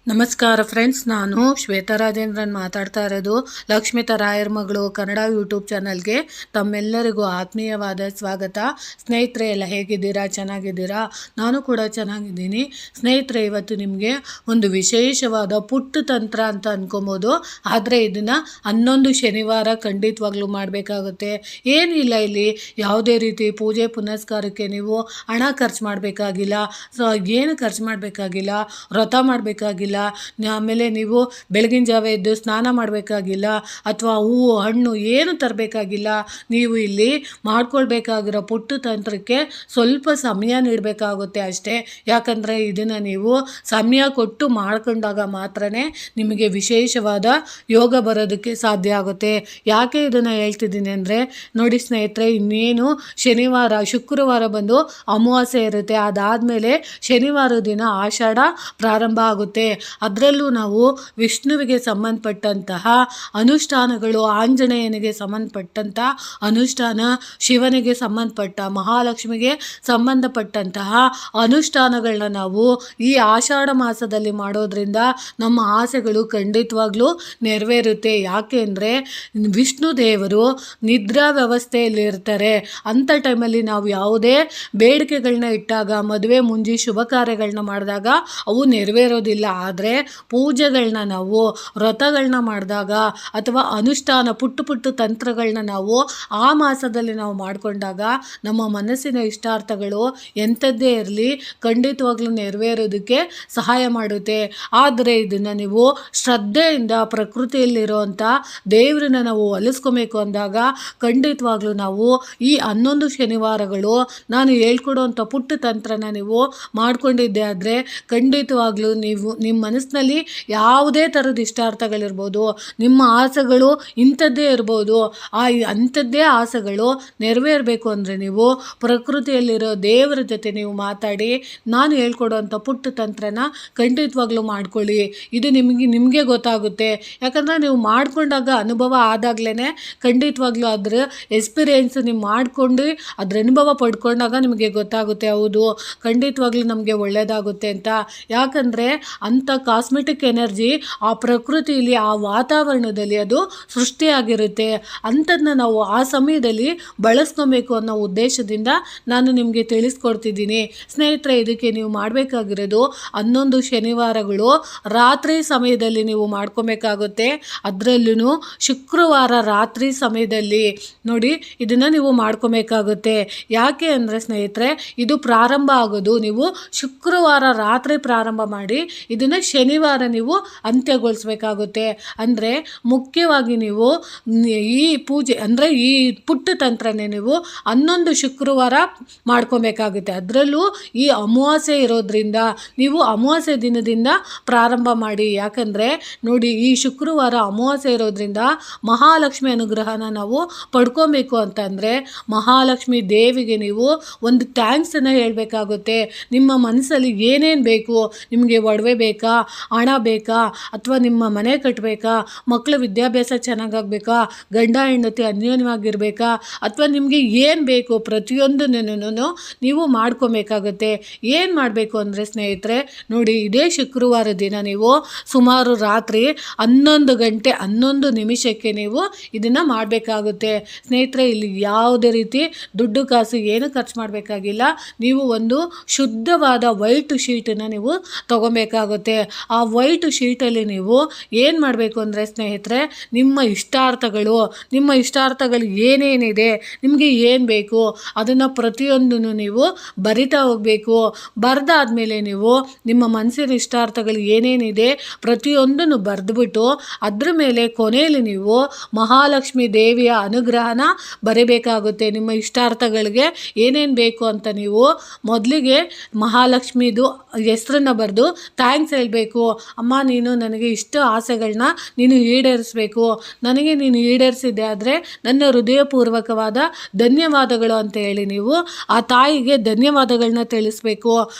ನಮಸ್ಕಾರ ಫ್ರೆಂಡ್ಸ್, ನಾನು ಶ್ವೇತಾ ರಾಜೇಂದ್ರನ್ ಮಾತಾಡ್ತಾ ಇರೋದು ಲಕ್ಷ್ಮಿತಾ ರಾಯರ್ ಮಗಳು ಕನ್ನಡ ಯೂಟ್ಯೂಬ್ ಚಾನಲ್ಗೆ ತಮ್ಮೆಲ್ಲರಿಗೂ ಆತ್ಮೀಯವಾದ ಸ್ವಾಗತ. ಸ್ನೇಹಿತರೆ, ಎಲ್ಲ ಹೇಗಿದ್ದೀರಾ? ಚೆನ್ನಾಗಿದ್ದೀರಾ? ನಾನು ಕೂಡ ಚೆನ್ನಾಗಿದ್ದೀನಿ. ಸ್ನೇಹಿತರೆ, ಇವತ್ತು ನಿಮಗೆ ಒಂದು ವಿಶೇಷವಾದ ಪುಟ್ಟ ತಂತ್ರ ಅಂತ ಅನ್ಕೊಬೋದು. ಆದರೆ ಇದನ್ನು 11 ಶನಿವಾರ ಖಂಡಿತವಾಗ್ಲೂ ಮಾಡಬೇಕಾಗುತ್ತೆ. ಏನಿಲ್ಲ, ಇಲ್ಲಿ ಯಾವುದೇ ರೀತಿ ಪೂಜೆ ಪುನಸ್ಕಾರಕ್ಕೆ ನೀವು ಹಣ ಖರ್ಚು ಮಾಡಬೇಕಾಗಿಲ್ಲ. ಏನು ಖರ್ಚು ಮಾಡಬೇಕಾಗಿಲ್ಲ, ವ್ರತ ಮಾಡಬೇಕಾಗಿಲ್ಲ. ಆಮೇಲೆ ನೀವು ಬೆಳಗಿನ ಜಾವ ಎದ್ದು ಸ್ನಾನ ಮಾಡಬೇಕಾಗಿಲ್ಲ, ಅಥವಾ ಹೂವು ಹಣ್ಣು ಏನು ತರಬೇಕಾಗಿಲ್ಲ. ನೀವು ಇಲ್ಲಿ ಮಾಡ್ಕೊಳ್ಬೇಕಾಗಿರೋ ಪುಟ್ಟ ತಂತ್ರಕ್ಕೆ ಸ್ವಲ್ಪ ಸಮಯ ನೀಡಬೇಕಾಗುತ್ತೆ ಅಷ್ಟೇ. ಯಾಕಂದರೆ ಇದನ್ನು ನೀವು ಸಮಯ ಕೊಟ್ಟು ಮಾಡ್ಕೊಂಡಾಗ ಮಾತ್ರ ನಿಮಗೆ ವಿಶೇಷವಾದ ಯೋಗ ಬರೋದಕ್ಕೆ ಸಾಧ್ಯ ಆಗುತ್ತೆ. ಯಾಕೆ ಇದನ್ನು ಹೇಳ್ತಿದ್ದೀನಿ ಅಂದರೆ, ನೋಡಿ ಸ್ನೇಹಿತರೆ, ಇನ್ನೇನು ಶುಕ್ರವಾರ ಬಂದು ಅಮಾವಾಸ್ಯೆ ಇರುತ್ತೆ. ಅದಾದಮೇಲೆ ಶನಿವಾರ ದಿನ ಆಷಾಢ ಪ್ರಾರಂಭ ಆಗುತ್ತೆ. ಅದರಲ್ಲೂ ನಾವು ವಿಷ್ಣುವಿಗೆ ಸಂಬಂಧಪಟ್ಟಂತಹ ಅನುಷ್ಠಾನಗಳು, ಆಂಜನೇಯನಿಗೆ ಸಂಬಂಧಪಟ್ಟಂಥ ಅನುಷ್ಠಾನ, ಶಿವನಿಗೆ ಸಂಬಂಧಪಟ್ಟ, ಮಹಾಲಕ್ಷ್ಮಿಗೆ ಸಂಬಂಧಪಟ್ಟಂತಹ ಅನುಷ್ಠಾನಗಳನ್ನ ನಾವು ಈ ಆಷಾಢ ಮಾಸದಲ್ಲಿ ಮಾಡೋದ್ರಿಂದ ನಮ್ಮ ಆಸೆಗಳು ಖಂಡಿತವಾಗ್ಲೂ ನೆರವೇರುತ್ತೆ. ಯಾಕೆ ಅಂದರೆ, ವಿಷ್ಣು ದೇವರು ನಿದ್ರಾ ವ್ಯವಸ್ಥೆಯಲ್ಲಿ ಇರ್ತಾರೆ. ಅಂಥ ಟೈಮಲ್ಲಿ ನಾವು ಯಾವುದೇ ಬೇಡಿಕೆಗಳನ್ನ ಇಟ್ಟಾಗ, ಮದುವೆ ಮುಂಜಿ ಶುಭ ಕಾರ್ಯಗಳನ್ನ ಮಾಡಿದಾಗ ಅವು ನೆರವೇರೋದಿಲ್ಲ. ಆದರೆ ಪೂಜೆಗಳನ್ನ ನಾವು, ವ್ರತಗಳನ್ನ ಮಾಡಿದಾಗ, ಅಥವಾ ಅನುಷ್ಠಾನ ಪುಟ್ಟ ತಂತ್ರಗಳನ್ನ ನಾವು ಆ ಮಾಸದಲ್ಲಿ ನಾವು ಮಾಡಿಕೊಂಡಾಗ ನಮ್ಮ ಮನಸ್ಸಿನ ಇಷ್ಟಾರ್ಥಗಳು ಎಂಥದ್ದೇ ಇರಲಿ ಖಂಡಿತವಾಗ್ಲೂ ನೆರವೇರೋದಕ್ಕೆ ಸಹಾಯ ಮಾಡುತ್ತೆ. ಆದರೆ ಇದನ್ನು ನೀವು ಶ್ರದ್ಧೆಯಿಂದ ಪ್ರಕೃತಿಯಲ್ಲಿರುವಂಥ ದೇವರನ್ನ ನಾವು ಒಲಿಸ್ಕೊಬೇಕು ಅಂದಾಗ ಖಂಡಿತವಾಗ್ಲೂ ನಾವು ಈ 11 ಶನಿವಾರಗಳು ನಾನು ಹೇಳ್ಕೊಡುವಂಥ ಪುಟ್ಟ ತಂತ್ರನ ನೀವು ಮಾಡ್ಕೊಂಡಿದ್ದೆ ಆದರೆ ಖಂಡಿತವಾಗ್ಲೂ ನೀವು ನಿಮ್ಮ ಮನಸ್ಸಿನಲ್ಲಿ ಯಾವುದೇ ಥರದ ಇಷ್ಟಾರ್ಥಗಳಿರ್ಬೋದು, ನಿಮ್ಮ ಆಸೆಗಳು ಇಂಥದ್ದೇ ಇರ್ಬೋದು, ಅಂಥದ್ದೇ ಆಸೆಗಳು ನೆರವೇರಬೇಕು ಅಂದರೆ ನೀವು ಪ್ರಕೃತಿಯಲ್ಲಿರೋ ದೇವರ ಜೊತೆ ನೀವು ಮಾತಾಡಿ ನಾನು ಹೇಳ್ಕೊಡೋವಂಥ ಪುಟ್ಟ ತಂತ್ರನ ಖಂಡಿತವಾಗ್ಲೂ ಮಾಡ್ಕೊಳ್ಳಿ. ಇದು ನಿಮಗೆ ಗೊತ್ತಾಗುತ್ತೆ. ಯಾಕಂದರೆ ನೀವು ಮಾಡ್ಕೊಂಡಾಗ, ಅನುಭವ ಆದಾಗಲೇ ಖಂಡಿತವಾಗ್ಲೂ ಅದರ ಎಕ್ಸ್ಪೀರಿಯೆನ್ಸ್ ನೀವು ಮಾಡ್ಕೊಂಡು ಅದ್ರ ಅನುಭವ ಪಡ್ಕೊಂಡಾಗ ನಿಮಗೆ ಗೊತ್ತಾಗುತ್ತೆ, ಹೌದು ಖಂಡಿತವಾಗ್ಲೂ ನಮಗೆ ಒಳ್ಳೆಯದಾಗುತ್ತೆ ಅಂತ. ಯಾಕಂದರೆ ಅಂಥ ಕಾಸ್ಮೆಟಿಕ್ ಎನರ್ಜಿ ಆ ಪ್ರಕೃತಿಯಲ್ಲಿ, ಆ ವಾತಾವರಣದಲ್ಲಿ ಅದು ಸೃಷ್ಟಿಯಾಗಿರುತ್ತೆ. ಅಂಥದ್ದನ್ನ ನಾವು ಆ ಸಮಯದಲ್ಲಿ ಬಳಸ್ಕೊಬೇಕು ಅನ್ನೋ ಉದ್ದೇಶದಿಂದ ನಾನು ನಿಮಗೆ ತಿಳಿಸ್ಕೊಡ್ತಿದ್ದೀನಿ. ಸ್ನೇಹಿತರೆ, ಇದಕ್ಕೆ ನೀವು ಮಾಡಬೇಕಾಗಿರೋದು 11 ಶನಿವಾರಗಳು ರಾತ್ರಿ ಸಮಯದಲ್ಲಿ ನೀವು ಮಾಡ್ಕೊಬೇಕಾಗುತ್ತೆ. ಅದರಲ್ಲೂ ಶುಕ್ರವಾರ ರಾತ್ರಿ ಸಮಯದಲ್ಲಿ ನೋಡಿ ಇದನ್ನು ನೀವು ಮಾಡ್ಕೊಬೇಕಾಗುತ್ತೆ. ಯಾಕೆ ಅಂದರೆ ಸ್ನೇಹಿತರೆ, ಇದು ಪ್ರಾರಂಭ ಆಗೋದು ನೀವು ಶುಕ್ರವಾರ ರಾತ್ರಿ ಪ್ರಾರಂಭ ಮಾಡಿ ಇದನ್ನು ಶನಿವಾರ ನೀವು ಅಂತ್ಯಗೊಳಿಸ್ಬೇಕಾಗುತ್ತೆ. ಅಂದರೆ ಮುಖ್ಯವಾಗಿ ನೀವು ಈ ಪೂಜೆ ಅಂದರೆ ಈ ಪುಟ್ಟ ತಂತ್ರನೇ ನೀವು 11 ಶುಕ್ರವಾರ ಮಾಡ್ಕೊಬೇಕಾಗುತ್ತೆ. ಅದರಲ್ಲೂ ಈ ಅಮಾವಾಸ್ಯೆ ಇರೋದ್ರಿಂದ ನೀವು ಅಮಾವಾಸ್ಯೆ ದಿನದಿಂದ ಪ್ರಾರಂಭ ಮಾಡಿ. ಯಾಕಂದರೆ ನೋಡಿ, ಈ ಶುಕ್ರವಾರ ಅಮಾವಾಸ್ಯೆ ಇರೋದ್ರಿಂದ ಮಹಾಲಕ್ಷ್ಮಿ ಅನುಗ್ರಹನ ನಾವು ಪಡ್ಕೊಬೇಕು ಅಂತಂದರೆ ಮಹಾಲಕ್ಷ್ಮಿ ದೇವಿಗೆ ನೀವು ಒಂದು ಥ್ಯಾಂಕ್ಸನ್ನು ಹೇಳಬೇಕಾಗುತ್ತೆ. ನಿಮ್ಮ ಮನಸ್ಸಲ್ಲಿ ಏನೇನು ಬೇಕು, ನಿಮಗೆ ಒಡವೆ ಬೇಕಾ, ಹಣ ಬೇಕಾ, ಅಥವಾ ನಿಮ್ಮ ಮನೆ ಕಟ್ಟಬೇಕಾ, ಮಕ್ಕಳ ವಿದ್ಯಾಭ್ಯಾಸ ಚೆನ್ನಾಗಾಗಬೇಕಾ, ಗಂಡ ಹೆಂಡತಿ ಅನ್ಯೋನ್ಯವಾಗಿರಬೇಕಾ, ಅಥವಾ ನಿಮಗೆ ಏನು ಬೇಕು ಪ್ರತಿಯೊಂದನ್ನು ನೀವು ಮಾಡ್ಕೊಬೇಕಾಗುತ್ತೆ. ಏನು ಮಾಡಬೇಕು ಅಂದರೆ ಸ್ನೇಹಿತರೆ, ನೋಡಿ ಇದೇ ಶುಕ್ರವಾರ ದಿನ ನೀವು ಸುಮಾರು ರಾತ್ರಿ 11 ಗಂಟೆ 11 ನಿಮಿಷಕ್ಕೆ ನೀವು ಇದನ್ನು ಮಾಡಬೇಕಾಗುತ್ತೆ. ಸ್ನೇಹಿತರೆ, ಇಲ್ಲಿ ಯಾವುದೇ ರೀತಿ ದುಡ್ಡು ಕಾಸು ಏನು ಖರ್ಚು ಮಾಡಬೇಕಾಗಿಲ್ಲ. ನೀವು ಒಂದು ಶುದ್ಧವಾದ ವೈಟ್ ಶೀಟನ್ನು ನೀವು ತಗೊಬೇಕಾಗುತ್ತೆ. ಆ ವೈಟ್ ಶೀಟಲ್ಲಿ ನೀವು ಏನು ಮಾಡಬೇಕು ಅಂದರೆ ಸ್ನೇಹಿತರೆ, ನಿಮ್ಮ ಇಷ್ಟಾರ್ಥಗಳು ಏನೇನಿದೆ, ನಿಮಗೆ ಏನು ಬೇಕು ಅದನ್ನು ಪ್ರತಿಯೊಂದನ್ನು ನೀವು ಬರಿತಾ ಹೋಗಬೇಕು. ಬರೆದಾದ್ಮೇಲೆ ನೀವು ನಿಮ್ಮ ಮನಸ್ಸಿನ ಇಷ್ಟಾರ್ಥಗಳು ಏನೇನಿದೆ ಪ್ರತಿಯೊಂದನ್ನು ಬರೆದುಬಿಟ್ಟು ಅದ್ರ ಮೇಲೆ ಕೊನೆಯಲ್ಲಿ ನೀವು ಮಹಾಲಕ್ಷ್ಮಿ ದೇವಿಯ ಅನುಗ್ರಹನ ಬರೀಬೇಕಾಗುತ್ತೆ. ನಿಮ್ಮ ಇಷ್ಟಾರ್ಥಗಳಿಗೆ ಏನೇನು ಬೇಕು ಅಂತ ನೀವು ಮೊದಲಿಗೆ ಮಹಾಲಕ್ಷ್ಮಿದು ಹೆಸರನ್ನು ಬರೆದು ಥ್ಯಾಂಕ್ಸ್ ಹೇಳಬೇಕು. ಕೇಳಬೇಕು. ಅಮ್ಮ ನೀನು ನನಗೆ ಇಷ್ಟು ಆಸೆಗಳನ್ನ ನೀನು ಈಡೇರಿಸಬೇಕು, ನನಗೆ ನೀನು ಈಡೇರಿಸಿದ್ದೆ ಆದರೆ ನನ್ನ ಹೃದಯಪೂರ್ವಕವಾದ ಧನ್ಯವಾದಗಳು ಅಂತ ಹೇಳಿ ನೀವು ಆ ತಾಯಿಗೆ ಧನ್ಯವಾದಗಳನ್ನ ತಿಳಿಸ್ಬೇಕು.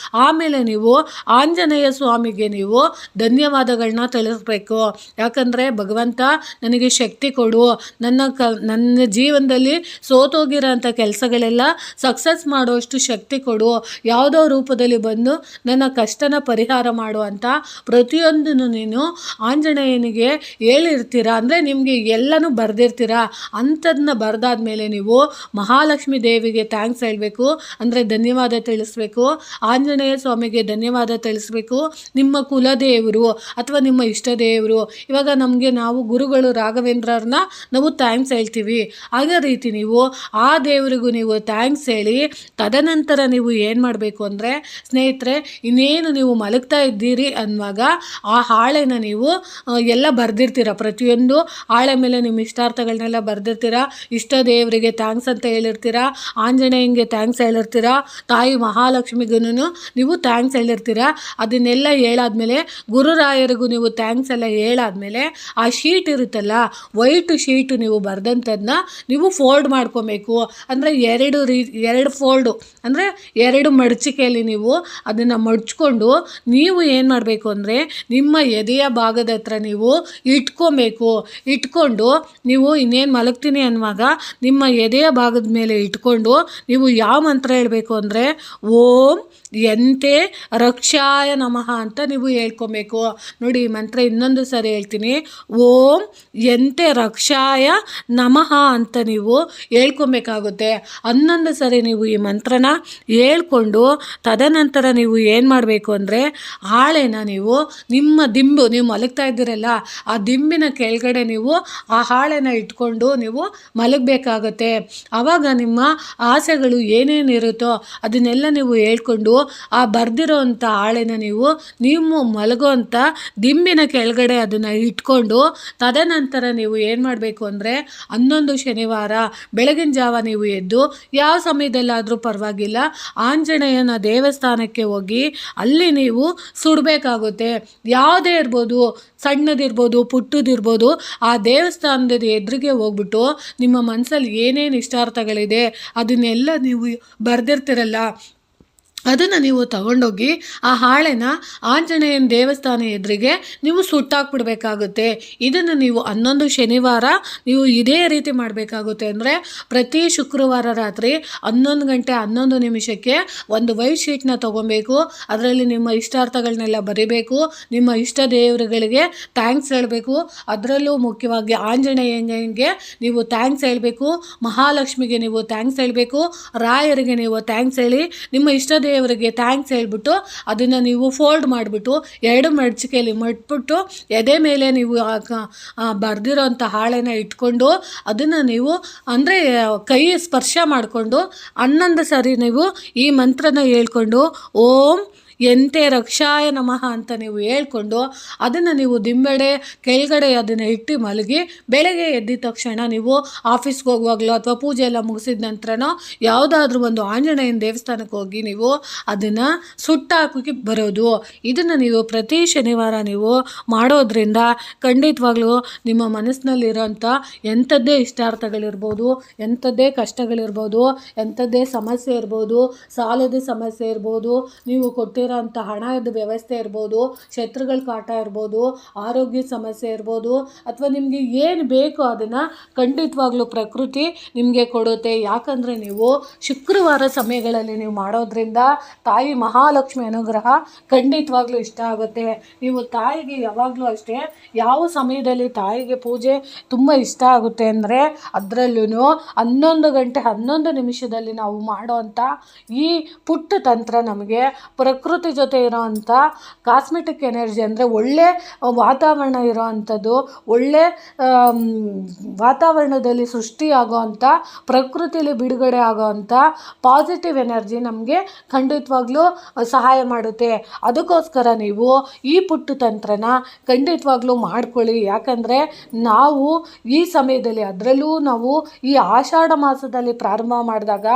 ಆಮೇಲೆ ನೀವು ಆಂಜನೇಯ ಸ್ವಾಮಿಗೆ ನೀವು ಧನ್ಯವಾದಗಳನ್ನ ತಿಳಿಸ್ಬೇಕು. ಯಾಕಂದರೆ ಭಗವಂತ ನನಗೆ ಶಕ್ತಿ ಕೊಡು, ನನ್ನ ಜೀವನದಲ್ಲಿ ಸೋತೋಗಿರೋಂಥ ಕೆಲಸಗಳೆಲ್ಲ ಸಕ್ಸಸ್ ಮಾಡುವಷ್ಟು ಶಕ್ತಿ ಕೊಡು, ಯಾವುದೋ ರೂಪದಲ್ಲಿ ಬಂದು ನನ್ನ ಕಷ್ಟನ ಪರಿಹಾರ ಮಾಡುವಂಥ ಪ್ರತಿಯೊಂದನ್ನು ನೀನು ಆಂಜನೇಯನಿಗೆ ಹೇಳಿರ್ತೀರ. ಅಂದರೆ ನಿಮಗೆ ಎಲ್ಲನೂ ಬರೆದಿರ್ತೀರ. ಅಂಥದನ್ನ ಬರೆದಾದ್ಮೇಲೆ ನೀವು ಮಹಾಲಕ್ಷ್ಮಿ ದೇವಿಗೆ ಥ್ಯಾಂಕ್ಸ್ ಹೇಳಬೇಕು, ಅಂದರೆ ಧನ್ಯವಾದ ತಿಳಿಸ್ಬೇಕು. ಆಂಜನೇಯ ಸ್ವಾಮಿಗೆ ಧನ್ಯವಾದ ತಿಳಿಸ್ಬೇಕು. ನಿಮ್ಮ ಕುಲದೇವರು ಅಥವಾ ನಿಮ್ಮ ಇಷ್ಟ ದೇವರು, ಇವಾಗ ನಾವು ಗುರುಗಳು ರಾಘವೇಂದ್ರರನ್ನ ನಾವು ಥ್ಯಾಂಕ್ಸ್ ಹೇಳ್ತೀವಿ. ಅದೇ ರೀತಿ ನೀವು ಆ ದೇವರಿಗೂ ನೀವು ಥ್ಯಾಂಕ್ಸ್ ಹೇಳಿ ತದನಂತರ ನೀವು ಏನು ಮಾಡಬೇಕು ಅಂದರೆ ಸ್ನೇಹಿತರೆ, ಇನ್ನೇನು ನೀವು ಮಲಗ್ತಾ ಇದ್ದೀರಿ ಅನ್ನುವಾಗ ಆ ಹಾಳೆನ ನೀವು ಎಲ್ಲ ಬರೆದಿರ್ತೀರ. ಪ್ರತಿಯೊಂದು ಹಾಳೆ ಮೇಲೆ ನಿಮ್ಮ ಇಷ್ಟಾರ್ಥಗಳನ್ನೆಲ್ಲ ಬರೆದಿರ್ತೀರ. ಇಷ್ಟ ದೇವರಿಗೆ ಥ್ಯಾಂಕ್ಸ್ ಅಂತ ಹೇಳಿರ್ತೀರ, ಆಂಜನೇಯಂಗೆ ಥ್ಯಾಂಕ್ಸ್ ಹೇಳಿರ್ತೀರ, ತಾಯಿ ಮಹಾಲಕ್ಷ್ಮಿಗೂ ನೀವು ಥ್ಯಾಂಕ್ಸ್ ಹೇಳಿರ್ತೀರ. ಅದನ್ನೆಲ್ಲ ಹೇಳಾದ್ಮೇಲೆ ಗುರುರಾಯರಿಗೂ ನೀವು ಥ್ಯಾಂಕ್ಸ್ ಎಲ್ಲ ಹೇಳಾದ್ಮೇಲೆ ಆ ಶೀಟ್ ಇರುತ್ತಲ್ಲ, ವೈಟ್ ಶೀಟು ನೀವು ಬರೆದಂಥದ್ದನ್ನ ನೀವು ಫೋಲ್ಡ್ ಮಾಡ್ಕೊಬೇಕು. ಅಂದರೆ ಎರಡು ಫೋಲ್ಡು ಅಂದರೆ ಎರಡು ಮಡಚಿಕೆಯಲ್ಲಿ ನೀವು ಅದನ್ನು ಮಡ್ಚ್ಕೊಂಡು ನೀವು ಏನು ಮಾಡಬೇಕು ಅಂದರೆ ನಿಮ್ಮ ಎದೆಯ ಭಾಗದ ಹತ್ರ ನೀವು ಇಟ್ಕೊಂಡು ನೀವು ಇನ್ನೇನು ಮಲಗ್ತೀನಿ ಅನ್ನುವಾಗ ನಿಮ್ಮ ಎದೆಯ ಭಾಗದ ಮೇಲೆ ಇಟ್ಕೊಂಡು ನೀವು ಯಾವ ಮಂತ್ರ ಹೇಳಬೇಕು ಅಂದರೆ ಓಂ ಎಂತೆ ರಕ್ಷಾಯ ನಮಃ ಅಂತ ನೀವು ಹೇಳ್ಕೊಬೇಕು. ನೋಡಿ ಈ ಮಂತ್ರ ಇನ್ನೊಂದು ಸರಿ ಹೇಳ್ತೀನಿ, ಓಂ ಎಂತೆ ರಕ್ಷಾಯ ನಮಃ ಅಂತ ನೀವು ಹೇಳ್ಕೊಬೇಕಾಗುತ್ತೆ. 11 ಸರಿ ನೀವು ಈ ಮಂತ್ರನ ಹೇಳ್ಕೊಂಡು ತದನಂತರ ನೀವು ಏನು ಮಾಡಬೇಕು ಅಂದರೆ ಹಾಳೆನ ನೀವು ನಿಮ್ಮ ದಿಂಬು, ನೀವು ಮಲಗ್ತಾ ಇದ್ದೀರಲ್ಲ ಆ ದಿಂಬಿನ ಕೆಳಗಡೆ ನೀವು ಆ ಹಾಳೆನ ಇಟ್ಕೊಂಡು ನೀವು ಮಲಗಬೇಕಾಗತ್ತೆ. ಆವಾಗ ನಿಮ್ಮ ಆಸೆಗಳು ಏನೇನಿರುತ್ತೋ ಅದನ್ನೆಲ್ಲ ನೀವು ಹೇಳ್ಕೊಂಡು ಆ ಬರೆದಿರೋವಂಥ ಹಾಳೆನ ನೀವು ಮಲಗೋವಂಥ ದಿಂಬಿನ ಕೆಳಗಡೆ ಅದನ್ನು ಇಟ್ಕೊಂಡು ತದನಂತರ ನೀವು ಏನು ಮಾಡಬೇಕು ಅಂದರೆ 11 ಶನಿವಾರ ಬೆಳಗಿನ ಜಾವ ನೀವು ಎದ್ದು ಯಾವ ಸಮಯದಲ್ಲಾದರೂ ಪರವಾಗಿಲ್ಲ ಆಂಜನೇಯನ ದೇವಸ್ಥಾನಕ್ಕೆ ಹೋಗಿ ಅಲ್ಲಿ ನೀವು ಸುಡಬೇಕಾಗುತ್ತೆ. ಯಾವುದೇ ಇರ್ಬೋದು, ಸಣ್ಣದಿರ್ಬೋದು, ಪುಟ್ಟದಿರ್ಬೋದು, ಆ ದೇವಸ್ಥಾನದ ಎದುರಿಗೆ ಹೋಗ್ಬಿಟ್ಟು ನಿಮ್ಮ ಮನಸ್ಸಲ್ಲಿ ಏನೇನು ಇಷ್ಟಾರ್ಥಗಳಿದೆ ಅದನ್ನೆಲ್ಲ ನೀವು ಬರೆದಿರ್ತೀರಲ್ಲ ಅದನ್ನು ನೀವು ತಗೊಂಡೋಗಿ ಆ ಹಾಳೆನ ಆಂಜನೇಯನ ದೇವಸ್ಥಾನ ಎದುರಿಗೆ ನೀವು ಸುಟ್ಟಾಕ್ಬಿಡ್ಬೇಕಾಗುತ್ತೆ. ಇದನ್ನು ನೀವು 11 ಶನಿವಾರ ನೀವು ಇದೇ ರೀತಿ ಮಾಡಬೇಕಾಗುತ್ತೆ. ಅಂದರೆ ಪ್ರತಿ ಶುಕ್ರವಾರ ರಾತ್ರಿ 11 ಗಂಟೆ 11 ನಿಮಿಷಕ್ಕೆ ಒಂದು ವೈಟ್ ಶೀಟ್ನ ತೊಗೊಬೇಕು. ಅದರಲ್ಲಿ ನಿಮ್ಮ ಇಷ್ಟಾರ್ಥಗಳನ್ನೆಲ್ಲ ಬರೀಬೇಕು, ನಿಮ್ಮ ಇಷ್ಟ ದೇವರುಗಳಿಗೆ ಥ್ಯಾಂಕ್ಸ್ ಹೇಳಬೇಕು. ಅದರಲ್ಲೂ ಮುಖ್ಯವಾಗಿ ಆಂಜನೇಯನಿಗೆ ನೀವು ಥ್ಯಾಂಕ್ಸ್ ಹೇಳಬೇಕು, ಮಹಾಲಕ್ಷ್ಮಿಗೆ ನೀವು ಥ್ಯಾಂಕ್ಸ್ ಹೇಳಬೇಕು, ರಾಯರಿಗೆ ನೀವು ಥ್ಯಾಂಕ್ಸ್ ಹೇಳಿ ನಿಮ್ಮ ಇಷ್ಟ ದೇವರಿಗೆ ಥ್ಯಾಂಕ್ಸ್ ಹೇಳ್ಬಿಟ್ಟು ಅದನ್ನು ನೀವು ಫೋಲ್ಡ್ ಮಾಡಿಬಿಟ್ಟು 2 ಮಡಚಿಕೆಯಲ್ಲಿ ಮಟ್ಬಿಟ್ಟು ಎದೆ ಮೇಲೆ ನೀವು ಬರೆದಿರೋಂಥ ಹಾಳೆನ ಇಟ್ಕೊಂಡು ಅದನ್ನು ನೀವು ಅಂದರೆ ಕೈ ಸ್ಪರ್ಶ ಮಾಡಿಕೊಂಡು 11 ಸರಿ ನೀವು ಈ ಮಂತ್ರನ ಹೇಳ್ಕೊಂಡು ಓಂ ಎಂತೆ ರಕ್ಷಾಯ ನಮಃ ಅಂತ ನೀವು ಹೇಳ್ಕೊಂಡು ಅದನ್ನು ನೀವು ದಿಂಬೆಡೆ ಕೆಳಗಡೆ ಅದನ್ನು ಇಟ್ಟು ಮಲಗಿ ಬೆಳಗ್ಗೆ ಎದ್ದ ತಕ್ಷಣ ನೀವು ಆಫೀಸ್ಗೆ ಹೋಗುವಾಗಲೋ ಅಥವಾ ಪೂಜೆ ಎಲ್ಲ ಮುಗಿಸಿದ ನಂತರನೋ ಯಾವುದಾದ್ರೂ ಒಂದು ಆಂಜನೇಯನ ದೇವಸ್ಥಾನಕ್ಕೆ ಹೋಗಿ ನೀವು ಅದನ್ನು ಸುಟ್ಟಾಕಿ ಬರೋದು. ಇದನ್ನು ನೀವು ಪ್ರತಿ ಶನಿವಾರ ನೀವು ಮಾಡೋದ್ರಿಂದ ಖಂಡಿತವಾಗ್ಲೂ ನಿಮ್ಮ ಮನಸ್ಸಿನಲ್ಲಿರೋಂಥ ಎಂಥದ್ದೇ ಇಷ್ಟಾರ್ಥಗಳಿರ್ಬೋದು, ಎಂಥದ್ದೇ ಕಷ್ಟಗಳಿರ್ಬೋದು, ಎಂಥದ್ದೇ ಸಮಸ್ಯೆ ಇರ್ಬೋದು, ಸಾಲದ ಸಮಸ್ಯೆ ಇರ್ಬೋದು, ನೀವು ಕೊಟ್ಟಿರೋ ಅಂಥ ಹಣದ ವ್ಯವಸ್ಥೆ ಇರ್ಬೋದು, ಶತ್ರುಗಳ ಕಾಟ ಇರ್ಬೋದು, ಆರೋಗ್ಯ ಸಮಸ್ಯೆ ಇರ್ಬೋದು, ಅಥವಾ ನಿಮಗೆ ಏನು ಬೇಕೋ ಅದನ್ನು ಖಂಡಿತವಾಗ್ಲೂ ಪ್ರಕೃತಿ ನಿಮಗೆ ಕೊಡುತ್ತೆ. ಯಾಕಂದರೆ ನೀವು ಶುಕ್ರವಾರ ಸಮಯಗಳಲ್ಲಿ ನೀವು ಮಾಡೋದ್ರಿಂದ ತಾಯಿ ಮಹಾಲಕ್ಷ್ಮಿ ಅನುಗ್ರಹ ಖಂಡಿತವಾಗ್ಲೂ ಇಷ್ಟ ಆಗುತ್ತೆ. ನೀವು ತಾಯಿಗೆ ಯಾವಾಗಲೂ ಅಷ್ಟೇ ಯಾವ ಸಮಯದಲ್ಲಿ ತಾಯಿಗೆ ಪೂಜೆ ತುಂಬ ಇಷ್ಟ ಆಗುತ್ತೆ ಅಂದರೆ ಅದರಲ್ಲೂ 11 ಗಂಟೆ 11 ನಿಮಿಷದಲ್ಲಿ ನಾವು ಮಾಡೋವಂಥ ಈ ಪುಟ್ಟ ತಂತ್ರ ನಮಗೆ ಪ್ರಕೃತಿ ಜೊತೆ ಇರೋವಂಥ ಕಾಸ್ಮೆಟಿಕ್ ಎನರ್ಜಿ ಅಂದರೆ ಒಳ್ಳೆ ವಾತಾವರಣ ಇರೋ ಅಂಥದ್ದು, ಒಳ್ಳೆ ವಾತಾವರಣದಲ್ಲಿ ಸೃಷ್ಟಿಯಾಗೋವಂಥ ಪ್ರಕೃತಿಯಲ್ಲಿ ಬಿಡುಗಡೆ ಆಗೋವಂಥ ಪಾಸಿಟಿವ್ ಎನರ್ಜಿ ನಮಗೆ ಖಂಡಿತವಾಗ್ಲೂ ಸಹಾಯ ಮಾಡುತ್ತೆ. ಅದಕ್ಕೋಸ್ಕರ ನೀವು ಈ ಪುಟ್ಟ ತಂತ್ರನ ಖಂಡಿತವಾಗ್ಲೂ ಮಾಡ್ಕೊಳ್ಳಿ. ಯಾಕಂದರೆ ನಾವು ಈ ಸಮಯದಲ್ಲಿ ಅದರಲ್ಲೂ ನಾವು ಈ ಆಷಾಢ ಮಾಸದಲ್ಲಿ ಪ್ರಾರಂಭ ಮಾಡಿದಾಗ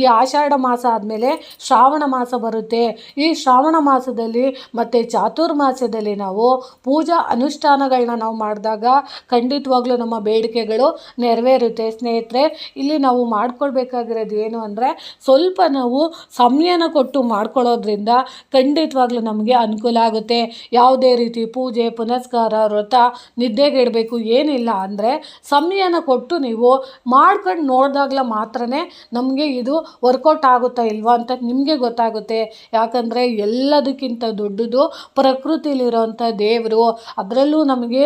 ಈ ಆಷಾಢ ಮಾಸ ಆದಮೇಲೆ ಶ್ರಾವಣ ಮಾಸ ಬರುತ್ತೆ. ಈ ಶ್ರಾವಣ ಮಾಸದಲ್ಲಿ ಮತ್ತು ಚಾತುರ್ಮಾಸ್ಯದಲ್ಲಿ ನಾವು ಪೂಜಾ ಅನುಷ್ಠಾನಗಳನ್ನ ನಾವು ಮಾಡಿದಾಗ ಖಂಡಿತವಾಗ್ಲೂ ನಮ್ಮ ಬೇಡಿಕೆಗಳು ನೆರವೇರುತ್ತೆ ಸ್ನೇಹಿತರೆ. ಇಲ್ಲಿ ನಾವು ಮಾಡ್ಕೊಳ್ಬೇಕಾಗಿರೋದು ಏನು ಅಂದರೆ ಸ್ವಲ್ಪ ನಾವು ಸಮಯನ ಕೊಟ್ಟು ಮಾಡ್ಕೊಳ್ಳೋದ್ರಿಂದ ಖಂಡಿತವಾಗ್ಲೂ ನಮಗೆ ಅನುಕೂಲ ಆಗುತ್ತೆ. ಯಾವುದೇ ರೀತಿ ಪೂಜೆ ಪುನಸ್ಕಾರ ವ್ರತ ನಿದ್ದೆಗೆಡಬೇಕು ಏನಿಲ್ಲ ಅಂದರೆ ಸಮಯನ ಕೊಟ್ಟು ನೀವು ಮಾಡ್ಕೊಂಡು ನೋಡಿದಾಗಲ ಮಾತ್ರನೇ ನಮಗೆ ಇದು ವರ್ಕೌಟ್ ಆಗುತ್ತಾ ಇಲ್ವಾ ಅಂತ ನಿಮಗೆ ಗೊತ್ತಾಗುತ್ತೆ. ಯಾಕಂದರೆ ಎಲ್ಲದಕ್ಕಿಂತ ದೊಡ್ಡದು ಪ್ರಕೃತಿಲಿರೋಂಥ ದೇವರು. ಅದರಲ್ಲೂ ನಮಗೆ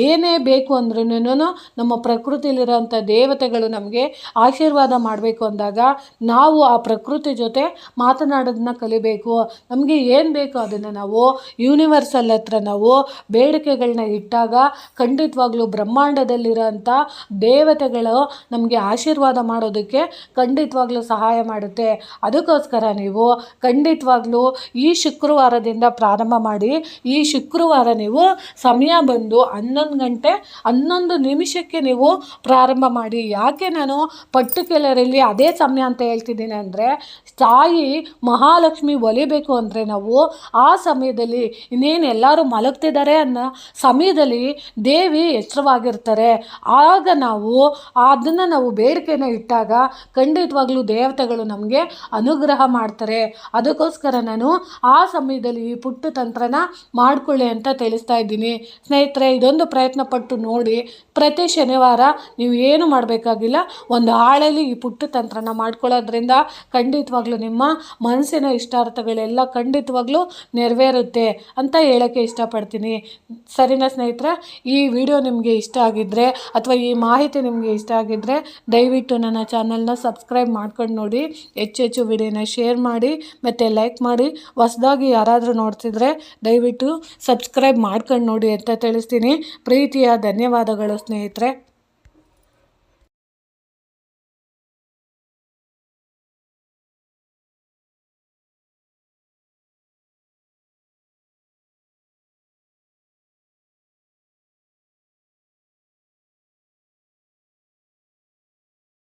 ಏನೇ ಬೇಕು ಅಂದ್ರೂ ನಮ್ಮ ಪ್ರಕೃತಿಲಿರೋಂಥ ದೇವತೆಗಳು ನಮಗೆ ಆಶೀರ್ವಾದ ಮಾಡಬೇಕು ಅಂದಾಗ ನಾವು ಆ ಪ್ರಕೃತಿ ಜೊತೆ ಮಾತನಾಡೋದನ್ನ ಕಲಿಬೇಕು. ನಮಗೆ ಏನು ಬೇಕೋ ಅದನ್ನು ನಾವು ಯೂನಿವರ್ಸಲ್ ಹತ್ರ ನಾವು ಬೇಡಿಕೆಗಳನ್ನ ಇಟ್ಟಾಗ ಖಂಡಿತವಾಗ್ಲೂ ಬ್ರಹ್ಮಾಂಡದಲ್ಲಿರೋಂಥ ದೇವತೆಗಳು ನಮಗೆ ಆಶೀರ್ವಾದ ಮಾಡೋದಕ್ಕೆ ಖಂಡಿತವಾಗ್ಲೂ ಸಹಾಯ ಮಾಡುತ್ತೆ. ಅದಕ್ಕೋಸ್ಕರ ನೀವು ಖಂಡಿತವಾಗ್ಲೂ ಈ ಶುಕ್ರವಾರದಿಂದ ಪ್ರಾರಂಭ ಮಾಡಿ. ಈ ಶುಕ್ರವಾರ ನೀವು ಸಮಯ ಬಂದು 11 ಗಂಟೆ 11 ನಿಮಿಷಕ್ಕೆ ನೀವು ಪ್ರಾರಂಭ ಮಾಡಿ. ಯಾಕೆ ನಾನು ಪರ್ಟಿಕ್ಯುಲರಲ್ಲಿ ಅದೇ ಸಮಯ ಅಂತ ಹೇಳ್ತಿದ್ದೀನಿ ಅಂದರೆ ತಾಯಿ ಮಹಾಲಕ್ಷ್ಮಿ ಒಲಿಬೇಕು ಅಂದರೆ ನಾವು ಆ ಸಮಯದಲ್ಲಿ ಇನ್ನೇನು ಎಲ್ಲರೂ ಮಲಗ್ತಿದ್ದಾರೆ ಅನ್ನೋ ಸಮಯದಲ್ಲಿ ದೇವಿ ಎಚ್ಚರವಾಗಿರ್ತಾರೆ. ಆಗ ನಾವು ಅದನ್ನು ನಾವು ಬೇಡಿಕೆನ ಇಟ್ಟಾಗ ಖಂಡಿತವಾಗ್ಲೂ ದೇವತೆಗಳು ನಮಗೆ ಅನುಗ್ರಹ ಮಾಡ್ತಾರೆ. ಅದಕ್ಕೋಸ್ಕರ ನಾನು ಆ ಸಮಯದಲ್ಲಿ ಈ ಪುಟ್ಟ ತಂತ್ರನ ಮಾಡ್ಕೊಳ್ಳಿ ಅಂತ ತಿಳಿಸ್ತಾ ಇದ್ದೀನಿ ಸ್ನೇಹಿತರೆ. ಇದೊಂದು ಪ್ರಯತ್ನ ಪಟ್ಟು ನೋಡಿ. ಪ್ರತಿ ಶನಿವಾರ ನೀವು ಏನು ಮಾಡಬೇಕಾಗಿಲ್ಲ, ಒಂದು ಹಾಳಲ್ಲಿ ಈ ಪುಟ್ಟ ತಂತ್ರನ ಮಾಡ್ಕೊಳ್ಳೋದ್ರಿಂದ ಖಂಡಿತವಾಗ್ಲೂ ನಿಮ್ಮ ಮನಸ್ಸಿನ ಇಷ್ಟಾರ್ಥಗಳೆಲ್ಲ ಖಂಡಿತವಾಗ್ಲೂ ನೆರವೇರುತ್ತೆ ಅಂತ ಹೇಳೋಕ್ಕೆ ಇಷ್ಟಪಡ್ತೀನಿ. ಸರಿನಾ ಸ್ನೇಹಿತರೆ? ಈ ವಿಡಿಯೋ ನಿಮಗೆ ಇಷ್ಟ ಆಗಿದ್ದರೆ ಅಥವಾ ಈ ಮಾಹಿತಿ ನಿಮಗೆ ಇಷ್ಟ ಆಗಿದ್ದರೆ ದಯವಿಟ್ಟು ನನ್ನ ಚಾನಲ್ನ ಸಬ್ಸ್ಕ್ರೈಬ್ ಮಾಡ್ಕೊಂಡು ನೋಡಿ. ಹೆಚ್ಚೆಚ್ಚು ವಿಡಿಯೋನ ಶೇರ್ ಮಾಡಿ ಮತ್ತು ಲೈಕ್ ಮಾಡಿ. ಹೊಸದಾಗಿ ಯಾರಾದರೂ ನೋಡ್ತಿದ್ರೆ ದಯವಿಟ್ಟು ಸಬ್ಸ್ಕ್ರೈಬ್ ಮಾಡ್ಕೊಂಡು ನೋಡಿ ಅಂತ ತಿಳಿಸ್ತೀನಿ. ಪ್ರೀತಿಯ ಧನ್ಯವಾದಗಳು ಸ್ನೇಹಿತರೆ.